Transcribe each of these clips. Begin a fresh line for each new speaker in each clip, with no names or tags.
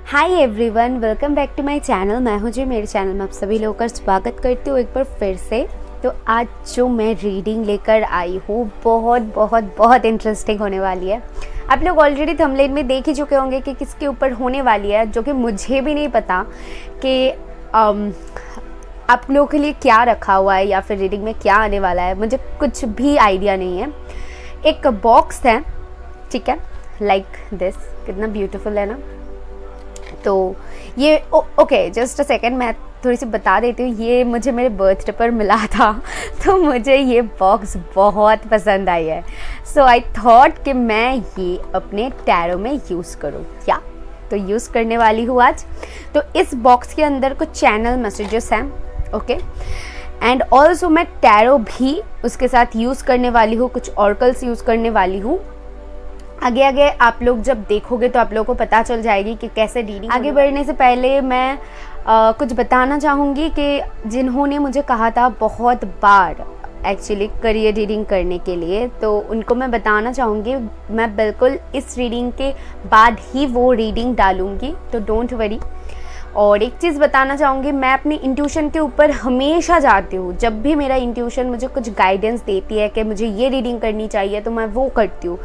Hi everyone, welcome back to my channel. मैं हूं जी, मेरे चैनल में आप सभी लोगों का स्वागत करती हूँ एक बार फिर से। तो आज जो मैं रीडिंग लेकर आई हूँ बहुत बहुत बहुत इंटरेस्टिंग होने वाली है। आप लोग ऑलरेडी थंबनेल में देख ही चुके होंगे कि किसके ऊपर होने वाली है, जो कि मुझे भी नहीं पता कि आप लोगों के लिए क्या रखा हुआ है या फिर रीडिंग में क्या आने वाला है। मुझे कुछ भी आइडिया नहीं है। एक बॉक्स है, ठीक है, लाइक दिस। कितना ब्यूटीफुल है ना। तो ये ओके, जस्ट अ सेकेंड, मैं थोड़ी सी बता देती हूँ। ये मुझे मेरे बर्थडे पर मिला था, तो मुझे ये बॉक्स बहुत पसंद आई है। सो आई थॉट कि मैं ये अपने टैरो में यूज़ करूँ क्या, तो यूज़ करने वाली हूँ आज। तो इस बॉक्स के अंदर कुछ चैनल मैसेजेस हैं, ओके, एंड ऑल्सो मैं टैरो भी उसके साथ यूज़ करने वाली हूँ, कुछ ऑर्कल्स यूज़ करने वाली हूँ। आगे आगे आप लोग जब देखोगे तो आप लोगों को पता चल जाएगी कि कैसे रीडिंग। आगे बढ़ने से पहले मैं कुछ बताना चाहूँगी कि जिन्होंने मुझे कहा था बहुत बार एक्चुअली करियर रीडिंग करने के लिए, तो उनको मैं बताना चाहूँगी मैं बिल्कुल इस रीडिंग के बाद ही वो रीडिंग डालूँगी, तो डोंट वरी। और एक चीज़ बताना चाहूँगी, मैं अपनी इंट्यूशन के ऊपर हमेशा जाती हूँ। जब भी मेरा इंट्यूशन मुझे कुछ गाइडेंस देती है कि मुझे ये रीडिंग करनी चाहिए, तो मैं वो करती हूँ।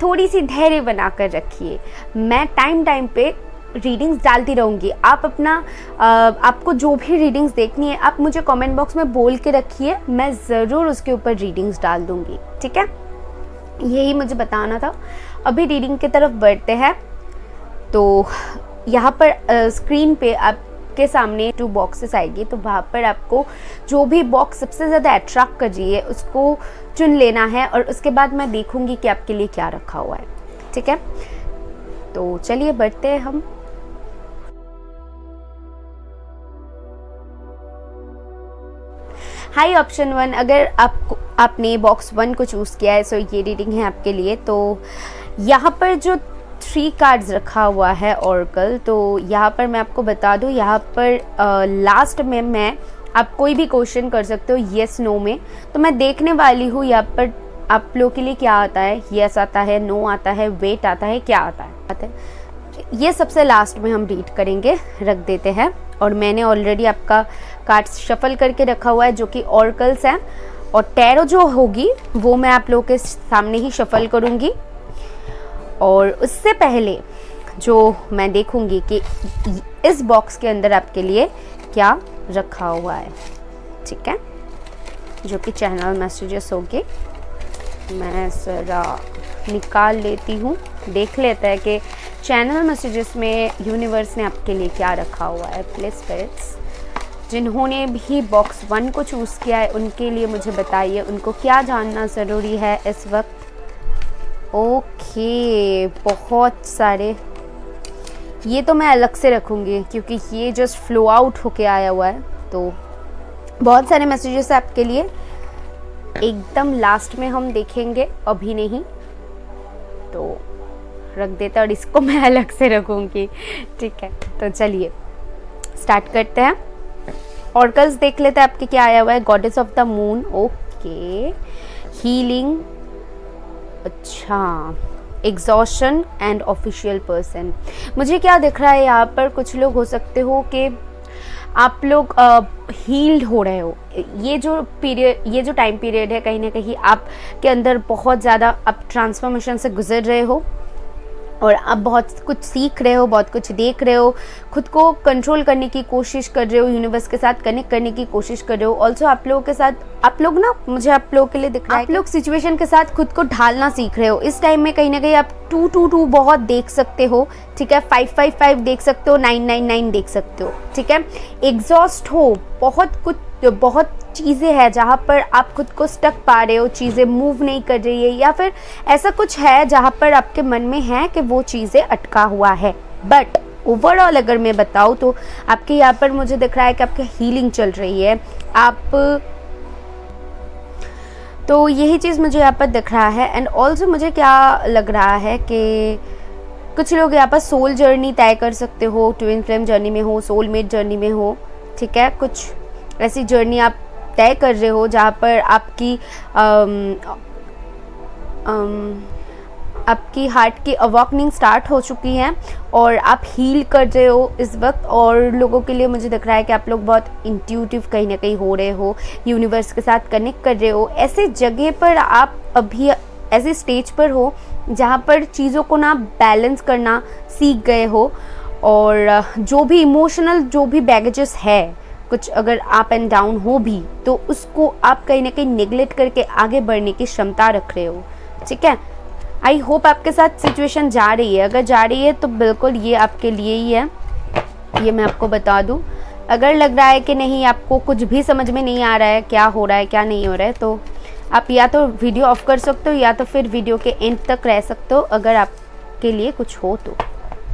थोड़ी सी धैर्य बना कर रखिए, मैं टाइम पे रीडिंग्स डालती रहूँगी। आप अपना आपको जो भी रीडिंग्स देखनी है आप मुझे कमेंट बॉक्स में बोल के रखिए, मैं ज़रूर उसके ऊपर रीडिंग्स डाल दूँगी, ठीक है। यही मुझे बताना था। अभी रीडिंग की तरफ बढ़ते हैं। तो यहाँ पर स्क्रीन पे आपके सामने 2 बॉक्सेस आएगी, तो वहाँ पर आपको जो भी बॉक्स सबसे ज़्यादा अट्रैक्ट कर रही है उसको चुन लेना है, और उसके बाद मैं देखूंगी कि आपके लिए क्या रखा हुआ है, ठीक है। तो चलिए बढ़ते हैं हम। हाई ऑप्शन 1, अगर आपने बॉक्स 1 को चूज़ किया है, सो ये रीडिंग है आपके लिए। तो यहाँ पर जो 3 कार्ड्स रखा हुआ है ऑर्कल, तो यहाँ पर मैं आपको बता दूँ, यहाँ पर लास्ट में आप कोई भी क्वेश्चन कर सकते हो येस नो में। तो मैं देखने वाली हूँ यहाँ पर आप लोगों के लिए क्या आता है। येस आता है, नो आता है, वेट आता है, क्या आता है। ये सबसे लास्ट में हम रीड करेंगे, रख देते हैं। और मैंने ऑलरेडी आपका कार्ड शफल करके रखा हुआ है, जो कि ऑर्कल्स हैं, और टैरो जो होगी वो मैं आप लोगों के सामने ही शफल करूँगी। और उससे पहले जो मैं देखूंगी कि इस बॉक्स के अंदर आपके लिए क्या रखा हुआ है, ठीक है, जो कि चैनल मैसेजेस होंगे। मैं ज़रा निकाल लेती हूँ, देख लेते हैं कि चैनल मैसेजेस में यूनिवर्स ने आपके लिए क्या रखा हुआ है। प्लीज़ स्पिरिट्स, जिन्होंने भी बॉक्स 1 को चूज़ किया है उनके लिए मुझे बताइए उनको क्या जानना ज़रूरी है इस वक्त। ओके, बहुत सारे, ये तो मैं अलग से रखूँगी क्योंकि ये जस्ट फ्लो आउट होके आया हुआ है। तो बहुत सारे मैसेजेस है आपके लिए, एकदम लास्ट में हम देखेंगे, अभी नहीं। तो रख देते हैं, और इसको मैं अलग से रखूँगी, ठीक है। तो चलिए स्टार्ट करते हैं। ऑर्कल्स देख लेते हैं आपके क्या आया हुआ है। Goddess of the moon, okay, healing, अच्छा, एग्जॉशन एंड ऑफिशियल पर्सन। मुझे क्या दिख रहा है यहाँ पर, कुछ लोग हो सकते हो कि आप लोग हील्ड हो रहे हो। ये जो टाइम पीरियड है, कहीं ना कहीं आपके अंदर बहुत ज़्यादा आप ट्रांसफॉर्मेशन से गुजर रहे हो, और आप बहुत कुछ सीख रहे हो, बहुत कुछ देख रहे हो, खुद को कंट्रोल करने की कोशिश कर रहे हो, यूनिवर्स के साथ कनेक्ट करने की कोशिश कर रहे हो। ऑल्सो आप लोगों के साथ, आप लोग ना, मुझे आप लोगों के लिए दिख रहा है, आप लोग सिचुएशन के साथ खुद को ढालना सीख रहे हो। इस टाइम में कहीं ना कहीं आप 222 बहुत देख सकते हो, ठीक है, 555 देख सकते हो, 999 देख सकते हो, ठीक है। एग्जॉस्ट हो, बहुत चीज़ें हैं जहाँ पर आप खुद को स्टक पा रहे हो, चीज़ें मूव नहीं कर रही है, या फिर ऐसा कुछ है जहाँ पर आपके मन में है कि वो चीज़ें अटका हुआ है। बट ओवरऑल अगर मैं बताऊँ तो आपके यहाँ पर मुझे दिख रहा है कि आपकी हीलिंग चल रही है। तो यही चीज़ मुझे यहाँ पर दिख रहा है। एंड ऑल्सो मुझे क्या लग रहा है कि कुछ लोग यहाँ पर सोल जर्नी तय कर सकते हो, ट्विन फ्लेम जर्नी में हो, सोलमेट जर्नी में हो, ठीक है। कुछ ऐसी जर्नी आप तय कर रहे हो जहाँ पर आपकी आपकी हार्ट की अवॉकनिंग स्टार्ट हो चुकी है और आप हील कर रहे हो इस वक्त। और लोगों के लिए मुझे दिख रहा है कि आप लोग बहुत इंट्यूटिव कहीं ना कहीं हो रहे हो, यूनिवर्स के साथ कनेक्ट कर रहे हो। ऐसे जगह पर आप अभी ऐसे स्टेज पर हो जहाँ पर चीज़ों को ना बैलेंस करना सीख गए हो, और जो भी इमोशनल जो भी बैगेजेस है, कुछ अगर अप एंड डाउन हो भी, तो उसको आप कहीं ना कहीं नेगलेक्ट करके आगे बढ़ने की क्षमता रख रहे हो। ठीक है, आई होप आपके साथ सिचुएशन जा रही है। अगर जा रही है तो बिल्कुल ये आपके लिए ही है, ये मैं आपको बता दूं। अगर लग रहा है कि नहीं, आपको कुछ भी समझ में नहीं आ रहा है क्या हो रहा है क्या नहीं हो रहा है, तो आप या तो वीडियो ऑफ कर सकते हो या तो फिर वीडियो के एंड तक रह सकते हो अगर आपके लिए कुछ हो तो।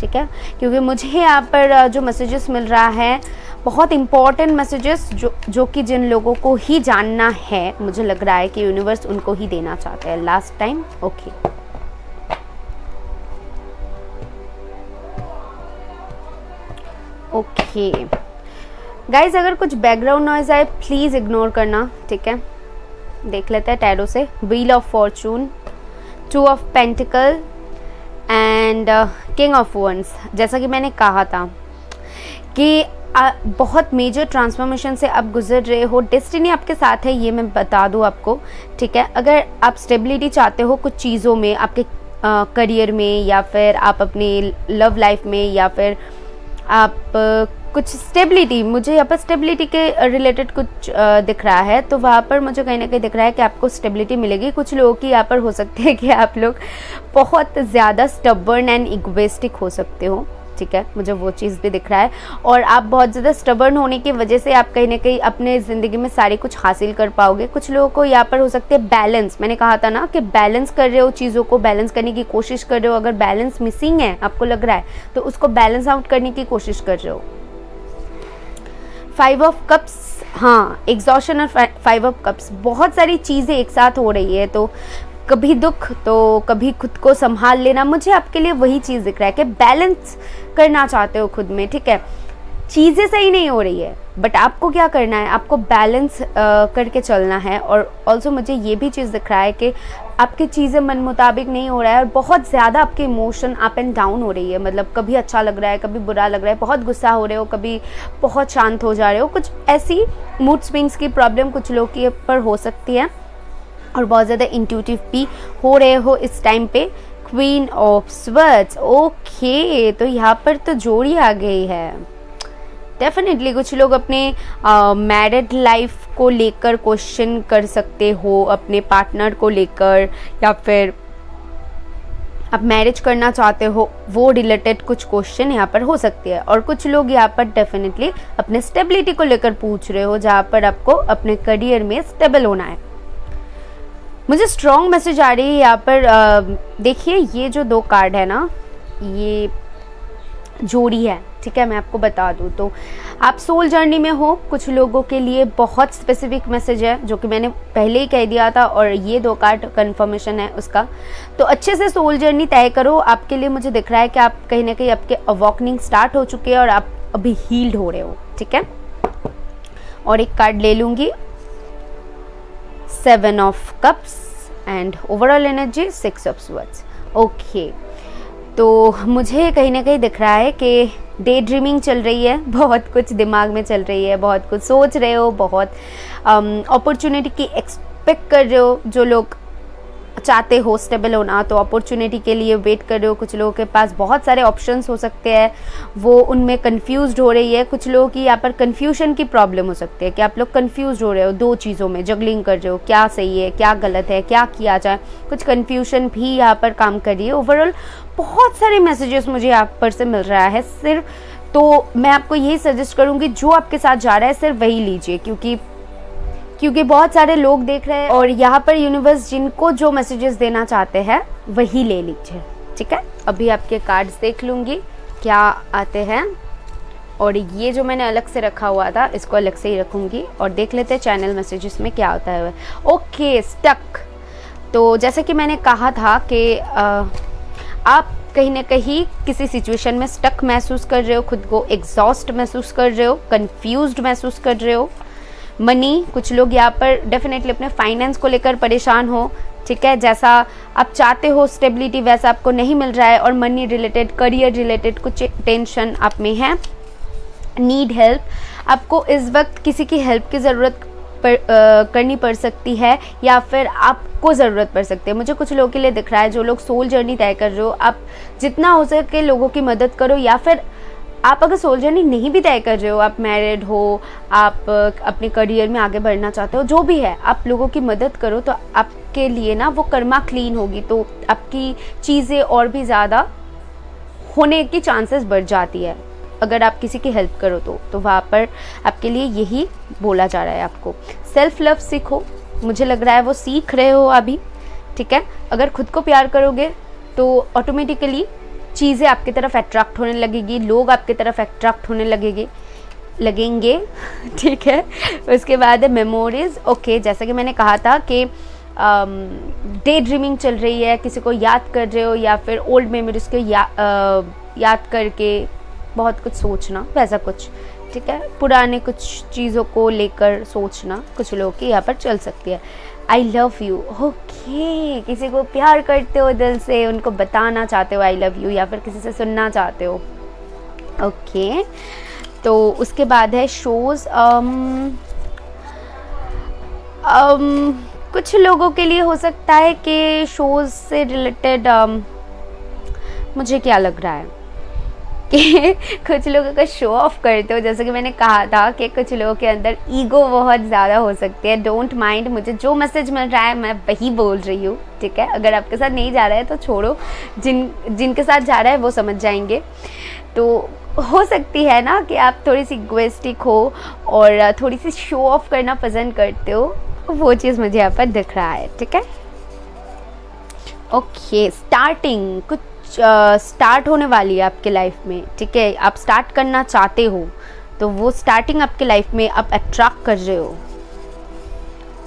ठीक है, क्योंकि मुझे यहाँ पर जो मैसेजेस मिल रहा है, बहुत इंपॉर्टेंट मैसेजेस जो कि जिन लोगों को ही जानना है, मुझे लग रहा है कि यूनिवर्स उनको ही देना चाहता है last time. Okay, okay guys, अगर कुछ बैकग्राउंड नॉइज आए प्लीज़ इग्नोर करना। ठीक है, देख लेते हैं टैरो से। Wheel of fortune, 2 of pentacle and king of wands. जैसा कि मैंने कहा था कि बहुत मेजर ट्रांसफॉर्मेशन से आप गुजर रहे हो, डेस्टिनी आपके साथ है, ये मैं बता दूँ आपको। ठीक है, अगर आप स्टेबिलिटी चाहते हो कुछ चीज़ों में, आपके करियर में, या फिर आप अपनी लव लाइफ में, या फिर आप कुछ स्टेबिलिटी, मुझे यहाँ पर स्टेबिलिटी के रिलेटेड कुछ दिख रहा है, तो वहाँ पर मुझे कहीं ना कहीं दिख रहा है कि आपको स्टेबिलिटी मिलेगी। कुछ लोगों की यहाँ पर हो सकती है कि आप लोग बहुत ज़्यादा स्टबर्न एंड इगोइस्टिक हो सकते हो। ठीक है, मुझे वो चीज़ भी दिख रहा है, और आप बहुत ज़्यादा स्टबर्न होने की वजह से आप कहीं ना कहीं अपने ज़िंदगी में सारी कुछ हासिल कर पाओगे। कुछ लोगों को यहाँ पर हो सकते हैं बैलेंस, मैंने कहा था ना कि बैलेंस कर रहे हो, चीज़ों को बैलेंस करने की कोशिश कर रहे हो। अगर बैलेंस मिसिंग है, आपको लग रहा है, तो उसको बैलेंस आउट करने की कोशिश कर रहे हो। 5 ऑफ कप्स, हाँ, एग्जॉशन और 5 ऑफ कप्स, बहुत सारी चीज़ें एक साथ हो रही है, तो कभी दुख तो कभी खुद को संभाल लेना। मुझे आपके लिए वही चीज़ दिख रहा है कि बैलेंस करना चाहते हो खुद में। ठीक है, चीज़ें सही नहीं हो रही है, बट आपको क्या करना है, आपको बैलेंस करके चलना है। और ऑल्सो मुझे ये भी चीज़ दिख रहा है कि आपकी चीज़ें मन मुताबिक नहीं हो रहा है, और बहुत ज़्यादा आपके इमोशन अप एंड डाउन हो रही है। मतलब कभी अच्छा लग रहा है, कभी बुरा लग रहा है, बहुत गुस्सा हो रहे हो, कभी बहुत शांत हो जा रहे हो। कुछ ऐसी मूड स्विंग्स की प्रॉब्लम कुछ लोग के ऊपर हो सकती है, और बहुत ज़्यादा इंट्यूटिव भी हो रहे हो इस टाइम पे। क्वीन ऑफ स्वर्ड्स, ओके, तो यहाँ पर तो जोड़ी आ गई है। डेफिनेटली कुछ लोग अपने मैरिड लाइफ को लेकर क्वेश्चन कर सकते हो, अपने पार्टनर को लेकर, या फिर आप मैरिज करना चाहते हो वो रिलेटेड कुछ क्वेश्चन यहाँ पर हो सकते हैं। और कुछ लोग यहाँ पर डेफिनेटली अपने स्टेबिलिटी को लेकर पूछ रहे हो, जहाँ पर आपको अपने करियर में स्टेबल होना है। मुझे स्ट्रॉन्ग मैसेज आ रही है यहाँ पर। देखिए, ये जो 2 कार्ड है ना, ये जोड़ी है। ठीक है, मैं आपको बता दूँ तो आप सोल जर्नी में हो। कुछ लोगों के लिए बहुत स्पेसिफिक मैसेज है, जो कि मैंने पहले ही कह दिया था, और ये 2 कार्ड कंफर्मेशन है उसका। तो अच्छे से सोल जर्नी तय करो। आपके लिए मुझे दिख रहा है कि आप कहीं ना कहीं आपके अवॉकनिंग स्टार्ट हो चुके हैं और आप अभी हील्ड हो रहे हो। ठीक है, और एक कार्ड ले लूँगी, 7 of cups and overall energy 6 of swords. Okay, तो मुझे कहीं ना कहीं दिख रहा है कि डे ड्रीमिंग चल रही है, बहुत कुछ दिमाग में चल रही है, बहुत कुछ सोच रहे हो, बहुत अपॉर्चुनिटी की एक्सपेक्ट कर रहे हो। जो लोग चाहते हो स्टेबल होना, तो अपॉर्चुनिटी के लिए वेट कर रहे हो। कुछ लोगों के पास बहुत सारे ऑप्शंस हो सकते हैं, वो उनमें कंफ्यूज्ड हो रही है। कुछ लोगों की यहाँ पर कंफ्यूजन की प्रॉब्लम हो सकती है कि आप लोग कंफ्यूज हो रहे हो, 2 चीज़ों में जगलिंग कर रहे हो, क्या सही है क्या गलत है, क्या किया जाए। कुछ कंफ्यूजन भी यहाँ पर काम कर रही है। ओवरऑल बहुत सारे मैसेजेस मुझे यहाँ पर से मिल रहा है सिर्फ, तो मैं आपको यही सजेस्ट करूँगी जो आपके साथ जा रहा है सिर्फ वही लीजिए, क्योंकि बहुत सारे लोग देख रहे हैं, और यहाँ पर यूनिवर्स जिनको जो मैसेजेस देना चाहते हैं वही ले लीजिए। ठीक है, अभी आपके कार्ड्स देख लूँगी क्या आते हैं, और ये जो मैंने अलग से रखा हुआ था इसको अलग से ही रखूँगी, और देख लेते हैं चैनल मैसेजेस में क्या होता है। Okay, stuck. तो जैसे कि मैंने कहा था कि आप कहीं ना कहीं किसी सिचुएशन में स्टक महसूस कर रहे हो, खुद को एग्जॉस्ट महसूस कर रहे हो, कंफ्यूज्ड महसूस कर रहे हो। मनी, कुछ लोग यहाँ पर डेफिनेटली अपने फाइनेंस को लेकर परेशान हो। ठीक है, जैसा आप चाहते हो स्टेबिलिटी, वैसा आपको नहीं मिल रहा है, और मनी रिलेटेड, करियर रिलेटेड कुछ टेंशन आप में है, नीड हेल्प, आपको इस वक्त किसी की हेल्प की ज़रूरत करनी पड़ सकती है, या फिर आपको ज़रूरत पड़ सकती है। मुझे कुछ लोगों के लिए दिख रहा है, जो लोग सोल जर्नी तय कर रहे हो, आप जितना हो सके लोगों की मदद करो, या फिर आप अगर सोल जर्नी नहीं भी तय कर रहे हो, आप मैरिड हो, आप अपने करियर में आगे बढ़ना चाहते हो, जो भी है, आप लोगों की मदद करो, तो आपके लिए ना वो कर्मा क्लीन होगी, तो आपकी चीज़ें और भी ज़्यादा होने की चांसेस बढ़ जाती है अगर आप किसी की हेल्प करो तो वहाँ पर आपके लिए यही बोला जा रहा है आपको। सेल्फ लव सीखो, मुझे लग रहा है वो सीख रहे हो अभी, ठीक है। अगर खुद को प्यार करोगे तो ऑटोमेटिकली चीज़ें आपकी तरफ अट्रैक्ट होने लगेगी, लोग आपकी तरफ अट्रैक्ट होने लगेंगे ठीक है। उसके बाद है मेमोरीज। ओके, जैसा कि मैंने कहा था कि डे ड्रीमिंग चल रही है, किसी को याद कर रहे हो, या फिर ओल्ड मेमोरीज को याद करके बहुत कुछ सोचना, वैसा कुछ, ठीक है। पुराने कुछ चीज़ों को लेकर सोचना कुछ लोगों की यहाँ पर चल सकती है। आई लव यू, ओके, किसी को प्यार करते हो दिल से, उनको बताना चाहते हो आई लव यू, या फिर किसी से सुनना चाहते हो, ओके। तो उसके बाद है शोज़। कुछ लोगों के लिए हो सकता है कि शोज़ से रिलेटेड मुझे क्या लग रहा है कि कुछ लोगों का शो ऑफ करते हो, जैसे कि मैंने कहा था कि कुछ लोगों के अंदर ईगो बहुत ज़्यादा हो सकती है। डोंट माइंड, मुझे जो मैसेज मिल रहा है मैं वही बोल रही हूँ, ठीक है। अगर आपके साथ नहीं जा रहा है तो छोड़ो, जिनके साथ जा रहा है वो समझ जाएंगे। तो हो सकती है ना कि आप थोड़ी सी इगोइस्टिक हो और थोड़ी सी शो ऑफ करना पसंद करते हो, वो चीज़ मुझे यहाँ पर दिख रहा है, ठीक है। ओके, स्टार्टिंग, कुछ स्टार्ट होने वाली है आपके लाइफ में, ठीक है। आप स्टार्ट करना चाहते हो तो वो स्टार्टिंग आपके लाइफ में आप अट्रैक्ट कर रहे हो।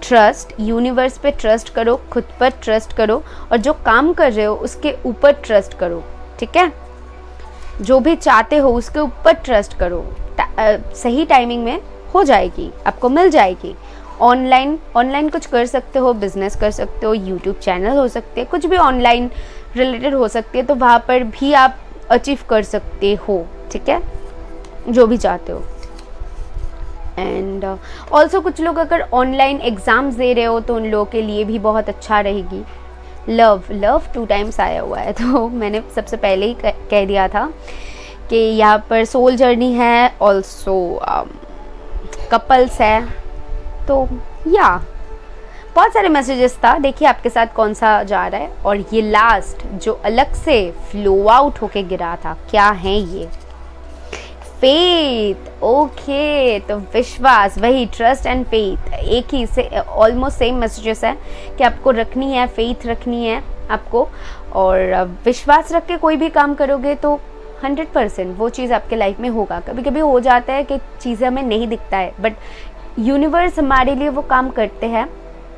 ट्रस्ट, यूनिवर्स पे ट्रस्ट करो, खुद पर ट्रस्ट करो, और जो काम कर रहे हो उसके ऊपर ट्रस्ट करो, ठीक है। जो भी चाहते हो उसके ऊपर ट्रस्ट करो, सही टाइमिंग में हो जाएगी, आपको मिल जाएगी। ऑनलाइन कुछ कर सकते हो, बिजनेस कर सकते हो, यूट्यूब चैनल हो सकते हैं, कुछ भी ऑनलाइन रिलेटेड हो सकती है, तो वहाँ पर भी आप अचीव कर सकते हो, ठीक है, जो भी चाहते हो। एंड ऑल्सो कुछ लोग अगर ऑनलाइन एग्ज़ाम्स दे रहे हो तो उन लोगों के लिए भी बहुत अच्छा रहेगी। लव 2 टाइम्स आया हुआ है, तो मैंने सबसे पहले ही कह दिया था कि यहाँ पर सोल जर्नी है, ऑल्सो कपल्स है, तो या बहुत सारे मैसेजेस था। देखिए आपके साथ कौन सा जा रहा है। और ये लास्ट जो अलग से फ्लो आउट होके गिरा था, क्या है ये? फेथ। ओके, तो विश्वास, वही ट्रस्ट एंड फेथ, एक ही से ऑलमोस्ट सेम मैसेजेस है कि आपको रखनी है, फेथ रखनी है आपको, और विश्वास रख के कोई भी काम करोगे तो 100% वो चीज़ आपके लाइफ में होगा। कभी कभी हो जाता है कि चीज़ें हमें नहीं दिखता है, बट यूनिवर्स हमारे लिए वो काम करते हैं,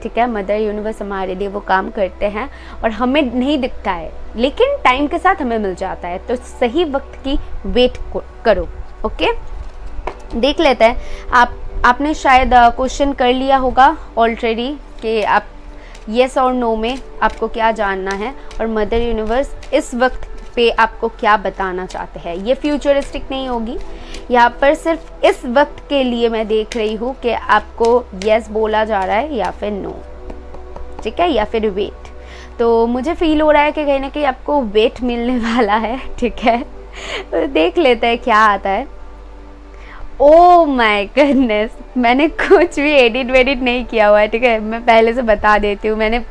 ठीक है। मदर यूनिवर्स हमारे लिए वो काम करते हैं और हमें नहीं दिखता है, लेकिन टाइम के साथ हमें मिल जाता है। तो सही वक्त की वेट करो, ओके। देख लेते हैं, आपने शायद क्वेश्चन कर लिया होगा ऑलरेडी कि आप येस और नो में आपको क्या जानना है, और मदर यूनिवर्स इस वक्त पे आपको क्या बताना चाहते हैं। ये फ्यूचरिस्टिक नहीं होगी, यहाँ पर सिर्फ इस वक्त के लिए मैं देख रही हूँ कि आपको यस बोला जा रहा है या फिर नो, ठीक है, या फिर वेट। तो मुझे फील हो रहा है कि कहीं ना कहीं आपको वेट मिलने वाला है, ठीक है। तो देख लेते हैं क्या आता है। ओह माय गॉडनेस, मैंने कुछ भी एडिट वेडिट नहीं किया हुआ है, ठीक है, मैं पहले से बता देती हूँ। मैंने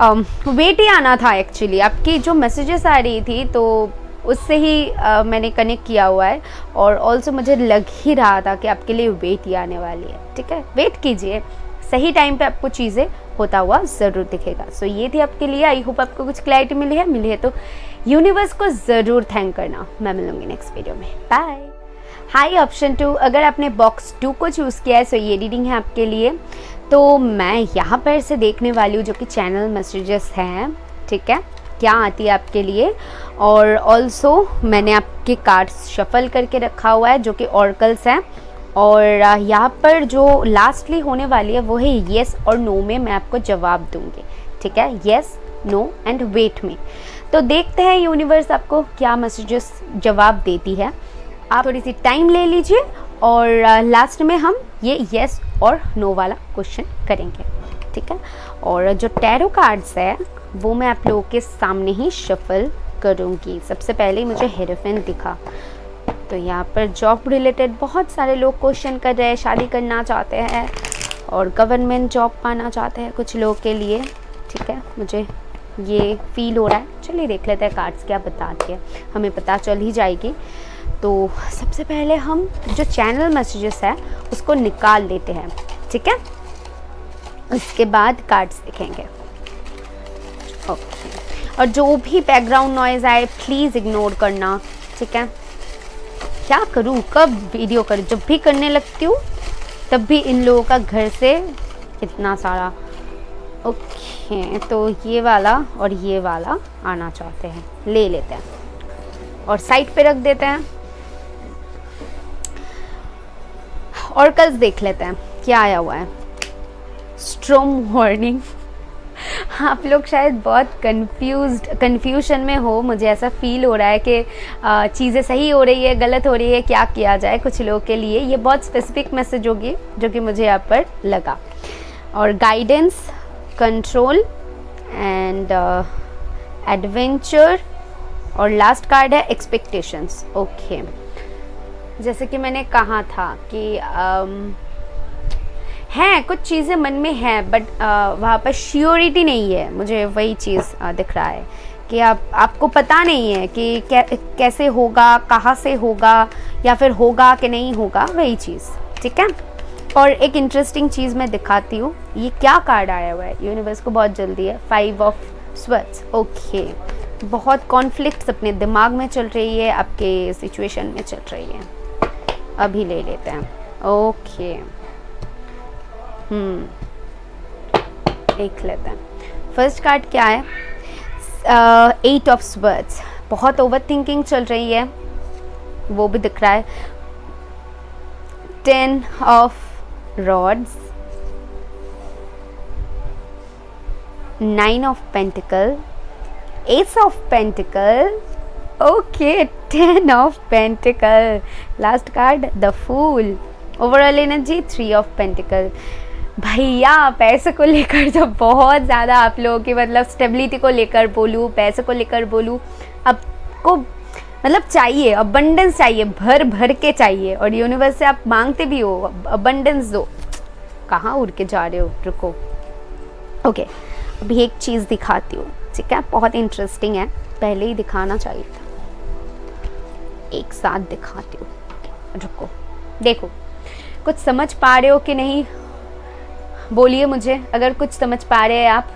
वेट ही आना था एक्चुअली, आपकी जो मैसेजेस आ रही थी तो उससे ही मैंने कनेक्ट किया हुआ है, और ऑल्सो मुझे लग ही रहा था कि आपके लिए वेट ही आने वाली है, ठीक है। वेट कीजिए, सही टाइम पे आपको चीज़ें होता हुआ ज़रूर दिखेगा। सो ये थी आपके लिए। आई होप आपको कुछ क्लैरिटी मिली है तो यूनिवर्स को ज़रूर थैंक करना। मैं मिलूंगी नेक्स्ट वीडियो में, बाय। हाई ऑप्शन 2, अगर आपने बॉक्स 2 को चूज़ किया है, सो ये रीडिंग है आपके लिए। तो मैं यहाँ पर से देखने वाली हूँ जो कि चैनल मैसेजेस हैं, ठीक है, क्या आती है आपके लिए। और ऑल्सो मैंने आपके कार्ड्स शफल करके रखा हुआ है जो कि ऑर्कल्स हैं, और यहाँ पर जो लास्टली होने वाली है वो है येस और नो में मैं आपको जवाब दूंगी, ठीक है। येस नो एंड वेट में। तो देखते हैं यूनिवर्स आपको क्या मैसेजेस जवाब देती है। आप थोड़ी सी टाइम ले लीजिए और लास्ट में हम ये येस और नो वाला क्वेश्चन करेंगे, ठीक है। और जो टैरो कार्ड्स है वो मैं आप लोगों के सामने ही शफल करूँगी। सबसे पहले मुझे हेरोफेंट दिखा, तो यहाँ पर जॉब रिलेटेड बहुत सारे लोग क्वेश्चन कर रहे हैं, शादी करना चाहते हैं और गवर्नमेंट जॉब पाना चाहते हैं कुछ लोगों के लिए, ठीक है। मुझे ये फील हो रहा है। चलिए देख लेते हैं कार्ड्स क्या बताती है, हमें पता चल ही जाएगी। तो सबसे पहले हम जो चैनल मैसेजेस है उसको निकाल लेते हैं, ठीक है। उसके बाद कार्ड्स देखेंगे, ओके। और जो भी बैकग्राउंड नॉइज़ आए प्लीज़ इग्नोर करना, ठीक है। क्या करूँ, कब वीडियो करूँ, जब भी करने लगती हूँ तब भी इन लोगों का घर से इतना सारा। ओके, तो ये वाला और ये वाला आना चाहते हैं, ले लेते हैं और साइड पे रख देते हैं। और कल देख लेते हैं क्या आया हुआ है। Storm warning. आप लोग शायद बहुत कन्फ्यूजन में हो, मुझे ऐसा फील हो रहा है कि चीज़ें सही हो रही है, गलत हो रही है, क्या किया जाए। कुछ लोगों के लिए ये बहुत स्पेसिफिक मैसेज होगी जो कि मुझे यहाँ पर लगा। और गाइडेंस, कंट्रोल एंड एडवेंचर, और लास्ट कार्ड है एक्सपेक्टेशंस। ओके, जैसे कि मैंने कहा था कि हैं कुछ चीज़ें मन में हैं, बट वहाँ पर श्योरिटी नहीं है। मुझे वही चीज़ दिख रहा है कि आपको पता नहीं है कि कैसे होगा, कहाँ से होगा, या फिर होगा कि नहीं होगा, वही चीज़, ठीक है। और एक इंटरेस्टिंग चीज़ मैं दिखाती हूँ, ये क्या कार्ड आया हुआ है। यूनिवर्स को बहुत जल्दी है, 5 ऑफ स्वर्ड्स। ओके, बहुत कॉन्फ्लिक्ट्स अपने दिमाग में चल रही है, आपके सिचुएशन में चल रही है। अभी ले लेते हैं। ओके, देख लेते हैं फर्स्ट कार्ड क्या है। 8 ऑफ स्वर्ड्स। बहुत ओवर थिंकिंग चल रही है, वो भी दिख रहा है। 10 of rods, 9 of pentacle, ace of pentacle. Okay, 10 of pentacle. Last card the fool. Overall energy 3 of pentacle. भैया पैसे को लेकर तो बहुत ज़्यादा आप लोगों की, मतलब स्टेबिलिटी को लेकर बोलूँ, पैसे को लेकर बोलूँ, आपको मतलब चाहिए, अबंडेंस चाहिए, भर भर के चाहिए। और यूनिवर्स से आप मांगते भी हो अबंडेंस दो। कहाँ उड़ के जा रहे हो, रुको। ओके, अभी एक चीज़ दिखाती हूँ, ठीक है। बहुत इंटरेस्टिंग है, पहले ही दिखाना चाहिए था। एक साथ दिखाती हूँ, रुको। देखो, कुछ समझ पा रहे हो कि नहीं, बोलिए मुझे अगर कुछ समझ पा रहे हैं आप।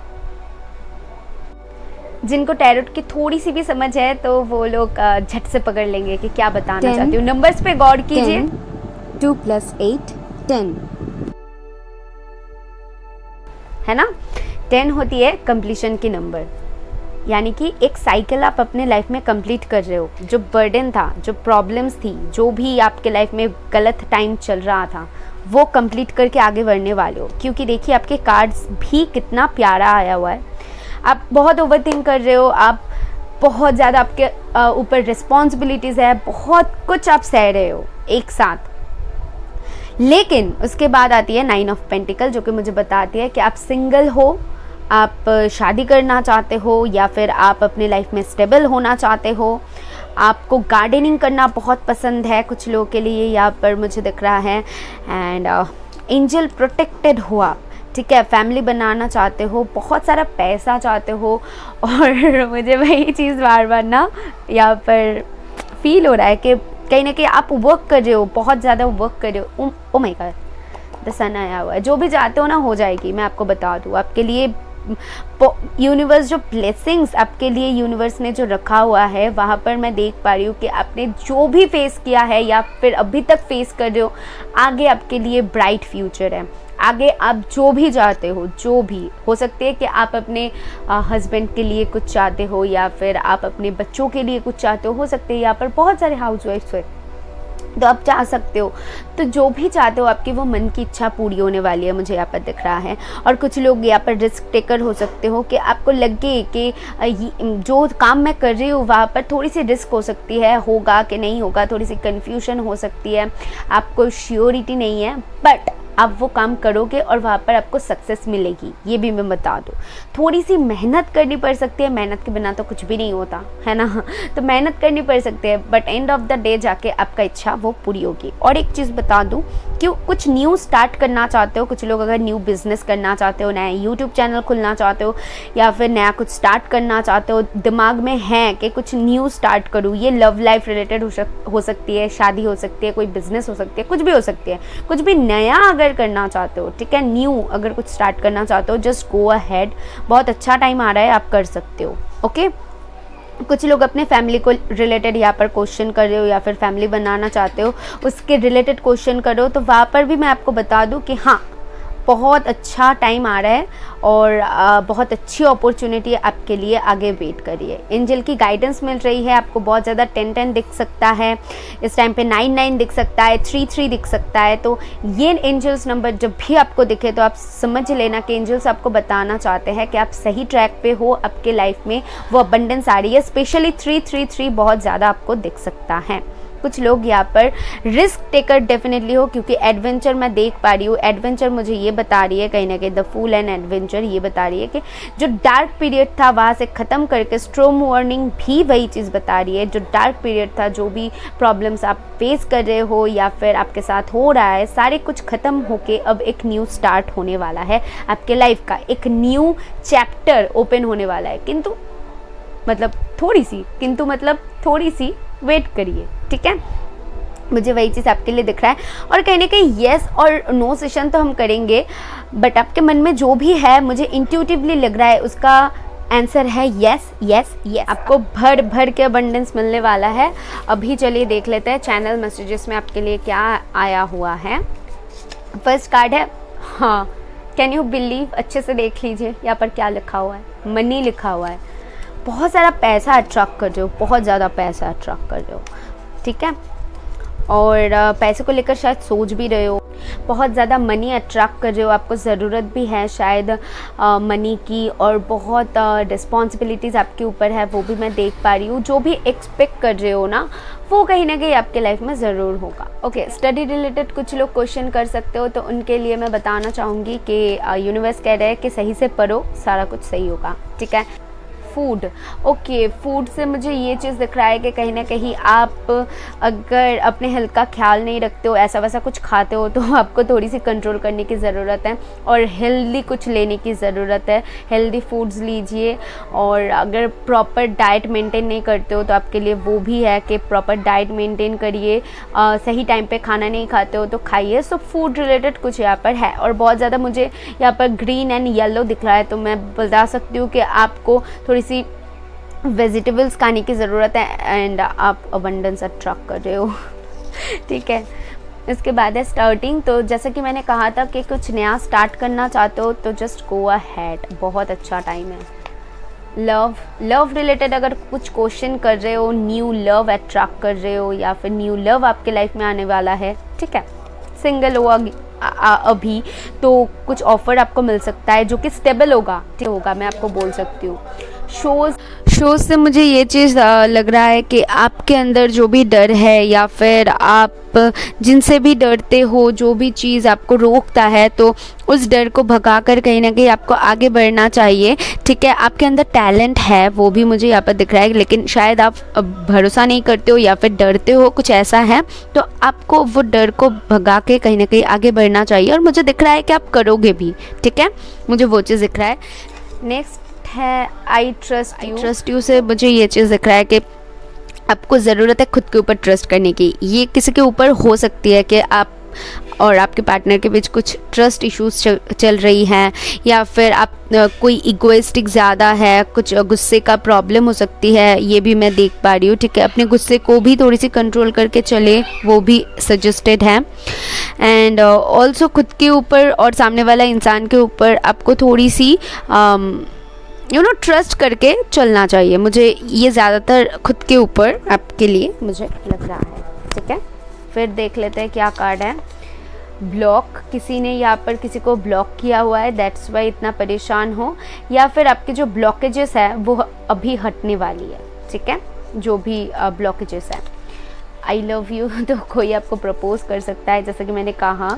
जिनको टैरोट की थोड़ी सी भी समझ है तो वो लोग झट से पकड़ लेंगे कि क्या बताना चाहती हूँ। नंबर्स पे गौर कीजिए।
2 + 8 10
है ना। 10 होती है कंप्लीशन की नंबर, यानी कि एक साइकिल आप अपने लाइफ में कंप्लीट कर रहे हो। जो बर्डन था, जो प्रॉब्लम्स थी, जो भी आपके लाइफ में गलत टाइम चल रहा था, वो कंप्लीट करके आगे बढ़ने वाले हो। क्योंकि देखिए आपके कार्ड्स भी कितना प्यारा आया हुआ है। आप बहुत ओवरथिंक कर रहे हो, आप बहुत ज़्यादा, आपके ऊपर रिस्पॉन्सिबिलिटीज़ है, बहुत कुछ आप सह रहे हो एक साथ। लेकिन उसके बाद आती है 9 ऑफ पेंटिकल, जो कि मुझे बताती है कि आप सिंगल हो, आप शादी करना चाहते हो, या फिर आप अपने लाइफ में स्टेबल होना चाहते हो। आपको गार्डनिंग करना बहुत पसंद है कुछ लोगों के लिए, यहाँ पर मुझे दिख रहा है। एंड एंजल प्रोटेक्टेड हुआ, ठीक है। फैमिली बनाना चाहते हो, बहुत सारा पैसा चाहते हो। और मुझे वही चीज़ बार बार ना यहाँ पर फील हो रहा है कि कहीं ना कहीं आप वर्क कर रहे हो, बहुत ज़्यादा वर्क कर रहे हो। ओ माय गॉड, द सन आया हुआ है। जो भी चाहते हो ना हो जाएगी, मैं आपको बता दूँ। आपके लिए यूनिवर्स जो ब्लेसिंग्स आपके लिए यूनिवर्स ने जो रखा हुआ है, वहाँ पर मैं देख पा रही हूँ कि आपने जो भी फेस किया है या फिर अभी तक फेस कर रहे हो, आगे आपके लिए ब्राइट फ्यूचर है। आगे आप जो भी चाहते हो, जो भी हो सकते है कि आप अपने हस्बैंड के लिए कुछ चाहते हो, या फिर आप अपने बच्चों के लिए कुछ चाहते हो सकते हैं। यहाँ पर बहुत सारे हाउस वाइफ्स हैं तो आप जा सकते हो। तो जो भी चाहते हो आपकी वो मन की इच्छा पूरी होने वाली है, मुझे यहाँ पर दिख रहा है। और कुछ लोग यहाँ पर रिस्क टेकर हो सकते हो कि आपको लगे कि जो काम मैं कर रही हूँ वहाँ पर थोड़ी सी रिस्क हो सकती है, होगा कि नहीं होगा, थोड़ी सी कन्फ्यूजन हो सकती है, आपको श्योरिटी नहीं है, बट आप वो काम करोगे और वहाँ पर आपको सक्सेस मिलेगी, ये भी मैं बता दूँ। थोड़ी सी मेहनत करनी पड़ सकती है, मेहनत के बिना तो कुछ भी नहीं होता है ना, तो मेहनत करनी पड़ सकती है, but end of the day जाके आपका इच्छा वो पूरी होगी। और एक चीज़ बता दूँ कि कुछ न्यू स्टार्ट करना चाहते हो, कुछ लोग अगर न्यू बिजनेस करना चाहते हो, नया यूट्यूब चैनल खुलना चाहते हो या फिर नया कुछ स्टार्ट करना चाहते हो, दिमाग में है कि कुछ न्यू स्टार्ट करूँ, ये लव लाइफ रिलेटेड हो सकती है, शादी हो सकती है, कोई बिजनेस हो सकती है, कुछ भी हो सकती है, कुछ भी नया अगर करना चाहते हो, ठीक है, न्यू अगर कुछ स्टार्ट करना चाहते हो, जस्ट गो अहेड, बहुत अच्छा टाइम आ रहा है, आप कर सकते हो। ओके, कुछ लोग अपने फैमिली को रिलेटेड यहाँ पर क्वेश्चन कर रहे हो या फिर फैमिली बनाना चाहते हो, उसके रिलेटेड क्वेश्चन करो, तो वहाँ पर भी मैं आपको बता दूँ कि हाँ बहुत अच्छा टाइम आ रहा है और बहुत अच्छी अपॉर्चुनिटी आपके लिए आगे वेट करिए। एंजल की गाइडेंस मिल रही है, आपको बहुत ज़्यादा 10-10 दिख सकता है, इस टाइम पे 9-9 दिख सकता है, 3-3 दिख सकता है। तो ये एंजल्स नंबर जब भी आपको दिखे तो आप समझ लेना कि एंजल्स आपको बताना चाहते हैं कि आप सही ट्रैक पे हो, आपके लाइफ में वो अबंडेंस आ रही है। स्पेशली 3-3-3 बहुत ज़्यादा आपको दिख सकता है। कुछ लोग यहाँ पर रिस्क टेकर डेफिनेटली हो, क्योंकि एडवेंचर मैं देख पा रही हूँ। एडवेंचर मुझे ये बता रही है कहीं ना कहीं, द फूल एंड एडवेंचर ये बता रही है कि जो डार्क पीरियड था वहाँ से ख़त्म करके, स्ट्रॉम वार्निंग भी वही चीज़ बता रही है, जो डार्क पीरियड था, जो भी प्रॉब्लम्स आप फेस कर रहे हो या फिर आपके साथ हो रहा है, सारे कुछ ख़त्म होके अब एक न्यू स्टार्ट होने वाला है आपके लाइफ का, एक न्यू चैप्टर ओपन होने वाला है। किंतु मतलब थोड़ी सी वेट करिए, ठीक है, मुझे वही चीज़ आपके लिए दिख रहा है। और कहीं ना कहीं येस और नो सेशन तो हम करेंगे, बट आपके मन में जो भी है मुझे इंट्यूटिवली लग रहा है उसका आंसर है येस येस येस। आपको भर भर के अबंडेंस मिलने वाला है। अभी चलिए देख लेते हैं चैनल मैसेजेस में आपके लिए क्या आया हुआ है। फर्स्ट कार्ड है, हाँ, कैन यू बिलीव, अच्छे से देख लीजिए यहाँ पर क्या लिखा हुआ है, मनी लिखा हुआ है। बहुत सारा पैसा अट्रैक्ट कर रहे हो, बहुत ज़्यादा पैसा अट्रैक्ट कर रहे हो, ठीक है, और पैसे को लेकर शायद सोच भी रहे हो, बहुत ज़्यादा मनी अट्रैक्ट कर रहे हो, आपको ज़रूरत भी है शायद मनी की, और बहुत रिस्पॉन्सिबिलिटीज़ आपके ऊपर है, वो भी मैं देख पा रही हूँ। जो भी एक्सपेक्ट कर रहे हो ना वो कहीं ना कहीं आपके लाइफ में ज़रूर होगा। ओके, स्टडी रिलेटेड कुछ लोग क्वेश्चन कर सकते हो, तो उनके लिए मैं बताना चाहूँगी कि यूनिवर्स कह रहा है कि सही से पढ़ो, सारा कुछ सही होगा, ठीक है। फूड, ओके, फूड से मुझे ये चीज़ दिख रहा है कि कहीं ना कहीं आप अगर अपने हेल्थ का ख्याल नहीं रखते हो, ऐसा वैसा कुछ खाते हो, तो आपको थोड़ी सी कंट्रोल करने की ज़रूरत है और हेल्दी कुछ लेने की ज़रूरत है। हेल्दी फूड्स लीजिए, और अगर प्रॉपर डाइट मेंटेन नहीं करते हो तो आपके लिए वो भी है कि प्रॉपर डाइट मेंटेन करिए। सही टाइम पे खाना नहीं खाते हो तो खाइए। सो फूड रिलेटेड कुछ यहाँ पर है, और बहुत ज़्यादा मुझे यहाँ पर ग्रीन एंड येलो दिख रहा है, तो मैं बता सकती हूँ कि आपको थोड़ी सी वेजिटेबल्स खाने की ज़रूरत है एंड आप अबंडेंस अट्रैक्ट कर रहे हो ठीक है। इसके बाद है स्टार्टिंग, तो जैसा कि मैंने कहा था कि कुछ नया स्टार्ट करना चाहते हो तो जस्ट गो अहेड, बहुत अच्छा टाइम है। लव रिलेटेड अगर कुछ क्वेश्चन कर रहे हो, न्यू लव अट्रैक्ट कर रहे हो या फिर न्यू लव आपके लाइफ में आने वाला है, ठीक है। सिंगल हो अभी तो कुछ ऑफर आपको मिल सकता है जो कि स्टेबल होगा, ठीक होगा, मैं आपको बोल सकती हूँ। शोज से मुझे ये चीज़ लग रहा है कि आपके अंदर जो भी डर है या फिर आप जिनसे भी डरते हो, जो भी चीज़ आपको रोकता है, तो उस डर को भगाकर कहीं ना कहीं आपको आगे बढ़ना चाहिए, ठीक है। आपके अंदर टैलेंट है, वो भी मुझे यहाँ पर दिख रहा है, लेकिन शायद आप भरोसा नहीं करते हो या फिर डरते हो, कुछ ऐसा है। तो आपको वो डर को भगा के कहीं ना कहीं आगे बढ़ना चाहिए, और मुझे दिख रहा है कि आप करोगे भी, ठीक है, मुझे वो चीज़ दिख रहा है। नेक्स्ट है आई ट्रस्ट यू से मुझे ये चीज़ दिख रहा है कि आपको ज़रूरत है खुद के ऊपर ट्रस्ट करने की। ये किसी के ऊपर हो सकती है कि आप और आपके पार्टनर के बीच कुछ ट्रस्ट इश्यूज चल रही हैं, या फिर आप कोई इगोइस्टिक ज़्यादा है, कुछ गुस्से का प्रॉब्लम हो सकती है, ये भी मैं देख पा रही हूँ, ठीक है। अपने गुस्से को भी थोड़ी सी कंट्रोल करके चले, वो भी सजेस्टेड है। एंड ऑल्सो खुद के ऊपर और सामने वाला इंसान के ऊपर आपको थोड़ी सी ट्रस्ट करके चलना चाहिए। मुझे ये ज़्यादातर खुद के ऊपर आपके लिए मुझे लग रहा है, ठीक है। फिर देख लेते हैं क्या कार्ड है। ब्लॉक, किसी ने यहाँ पर किसी को ब्लॉक किया हुआ है, दैट्स वाई इतना परेशान हो, या फिर आपके जो ब्लॉकेजेस है वो अभी हटने वाली है, ठीक है, जो भी ब्लॉकेजेस है। आई लव यू तो कोई आपको प्रपोज कर सकता है, जैसे कि मैंने कहा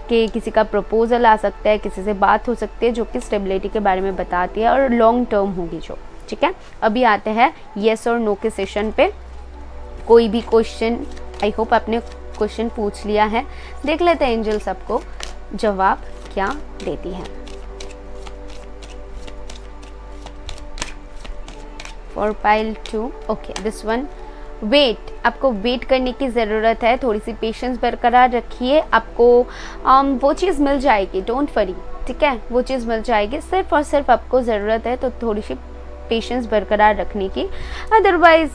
कि किसी का प्रपोजल आ सकता है, किसी से बात हो सकती है जो कि स्टेबिलिटी के बारे में बताती है और लॉन्ग टर्म होगी जो, ठीक है। अभी आते हैं येस और नो के सेशन पे। कोई भी क्वेश्चन, आई होप आपने क्वेश्चन पूछ लिया है, देख लेते हैं एंजल्स आपको जवाब क्या देती है। For pile 2, okay this one, wait, आपको वेट करने की ज़रूरत है, थोड़ी सी पेशेंस बरकरार रखिए, आपको वो चीज़ मिल जाएगी, डोंट वरी, ठीक है, वो चीज़ मिल जाएगी, सिर्फ और सिर्फ आपको ज़रूरत है तो थोड़ी सी पेशेंस बरकरार रखने की। अदरवाइज़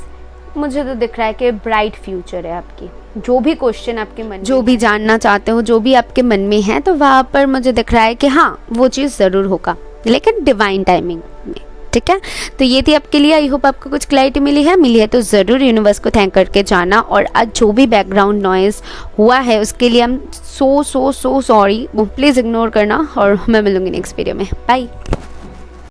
मुझे तो दिख रहा है कि ब्राइट फ्यूचर है आपकी। जो भी क्वेश्चन आपके मन, जो भी जानना चाहते हो, जो भी आपके मन में है, तो वहाँ पर मुझे दिख रहा है कि हाँ वो चीज़ ज़रूर होगा, लेकिन डिवाइन टाइमिंग में, ठीक है। तो ये थी आपके लिए, आई होप आपको कुछ क्लैरिटी मिली है तो ज़रूर यूनिवर्स को थैंक करके जाना। और आज जो भी बैकग्राउंड नॉइज़ हुआ है उसके लिए हम सो सॉरी, प्लीज़ इग्नोर करना, और मैं मिलूंगी नेक्स्ट वीडियो में। बाय।